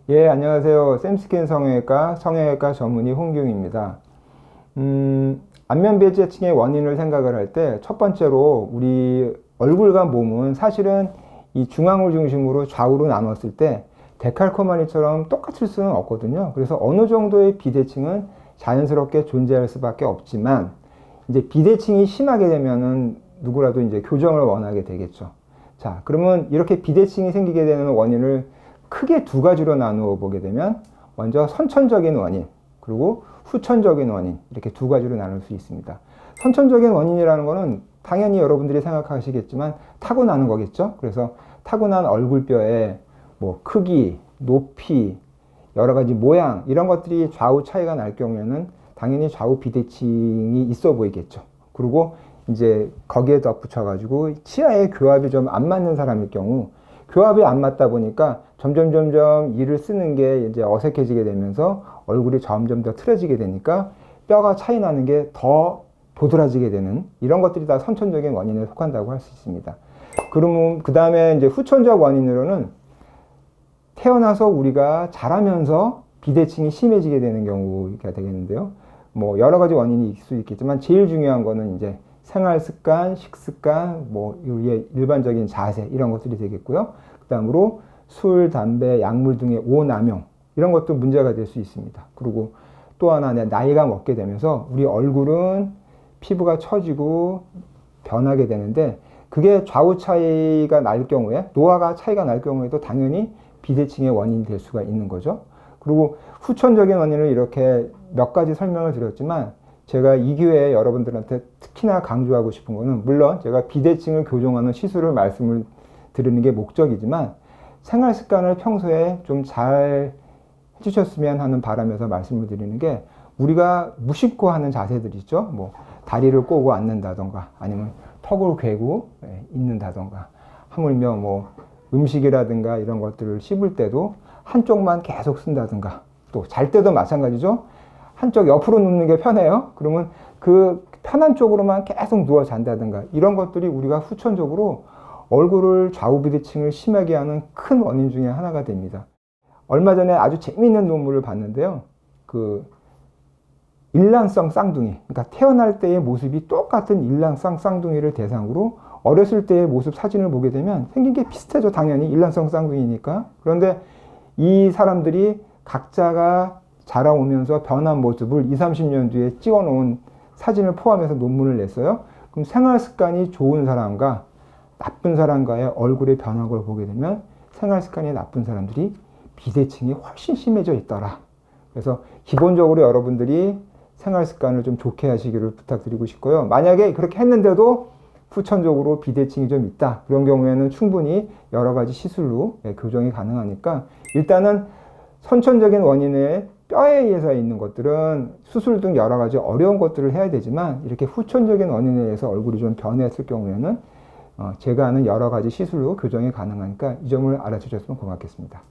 예, 안녕하세요. 샘스킨 성형외과 전문의 홍경입니다. 안면 배제층의 원인을 생각을 할 때 첫 번째로 우리 얼굴과 몸은 사실은 이 중앙을 중심으로 좌우로 나눴을 때 데칼코마니처럼 똑같을 수는 없거든요. 그래서 어느 정도의 비대칭은 자연스럽게 존재할 수밖에 없지만 이제 비대칭이 심하게 되면은 누구라도 이제 교정을 원하게 되겠죠. 자, 그러면 이렇게 비대칭이 생기게 되는 원인을 크게 두 가지로 나누어 보게 되면 먼저 선천적인 원인 그리고 후천적인 원인 이렇게 두 가지로 나눌 수 있습니다. 선천적인 원인이라는 거는 당연히 여러분들이 생각하시겠지만 타고나는 거겠죠. 그래서 타고난 얼굴뼈의 뭐 크기, 높이, 여러 가지 모양 이런 것들이 좌우 차이가 날 경우에는 당연히 좌우 비대칭이 있어 보이겠죠. 그리고 이제 거기에 덧붙여 가지고 치아의 교합이 좀 안 맞는 사람일 경우 교합이 안 맞다 보니까 점점 이를 쓰는 게 이제 어색해지게 되면서 얼굴이 점점 더 틀어지게 되니까 뼈가 차이 나는 게 더 도드라지게 되는 이런 것들이 다 선천적인 원인에 속한다고 할 수 있습니다. 그러면 그 다음에 이제 후천적 원인으로는 태어나서 우리가 자라면서 비대칭이 심해지게 되는 경우가 되겠는데요. 뭐 여러 가지 원인이 있을 수 있겠지만 제일 중요한 거는 이제 생활 습관, 식습관, 뭐 우리의 일반적인 자세 이런 것들이 되겠고요. 그 다음으로 술, 담배, 약물 등의 오남용 이런 것도 문제가 될 수 있습니다. 그리고 또 하나 나이가 먹게 되면서 우리 얼굴은 피부가 처지고 변하게 되는데 그게 좌우 차이가 날 경우에 노화가 차이가 날 경우에도 당연히 비대칭의 원인이 될 수가 있는 거죠. 그리고 후천적인 원인을 이렇게 몇 가지 설명을 드렸지만 제가 이 기회에 여러분들한테 특히나 강조하고 싶은 거는 물론 제가 비대칭을 교정하는 시술을 말씀을 드리는 게 목적이지만 생활 습관을 평소에 좀 잘 해주셨으면 하는 바람에서 말씀을 드리는 게 우리가 무심코 하는 자세들 있죠. 뭐 다리를 꼬고 앉는다던가 아니면 턱을 괴고 있는다던가 하물며 뭐 음식이라든가 이런 것들을 씹을 때도 한쪽만 계속 쓴다든가 또 잘 때도 마찬가지죠. 한쪽 옆으로 눕는 게 편해요. 그러면 그 편한 쪽으로만 계속 누워 잔다든가 이런 것들이 우리가 후천적으로 얼굴을 좌우 비대칭을 심하게 하는 큰 원인 중에 하나가 됩니다. 얼마 전에 아주 재미있는 논문을 봤는데요. 그 일란성 쌍둥이, 그러니까 태어날 때의 모습이 똑같은 일란성 쌍둥이를 대상으로 어렸을 때의 모습 사진을 보게 되면 생긴 게 비슷하죠. 당연히 일란성 쌍둥이니까. 그런데 이 사람들이 각자가 자라오면서 변한 모습을 20, 30년 뒤에 찍어 놓은 사진을 포함해서 논문을 냈어요. 그럼 생활 습관이 좋은 사람과 나쁜 사람과의 얼굴의 변화를 보게 되면 생활 습관이 나쁜 사람들이 비대칭이 훨씬 심해져 있더라. 그래서 기본적으로 여러분들이 생활 습관을 좀 좋게 하시기를 부탁드리고 싶고요. 만약에 그렇게 했는데도 후천적으로 비대칭이 좀 있다. 그런 경우에는 충분히 여러 가지 시술로 교정이 가능하니까 일단은 선천적인 원인의 뼈에 의해서 있는 것들은 수술 등 여러 가지 어려운 것들을 해야 되지만 이렇게 후천적인 원인에 의해서 얼굴이 좀 변했을 경우에는 제가 아는 여러 가지 시술로 교정이 가능하니까 이 점을 알아주셨으면 고맙겠습니다.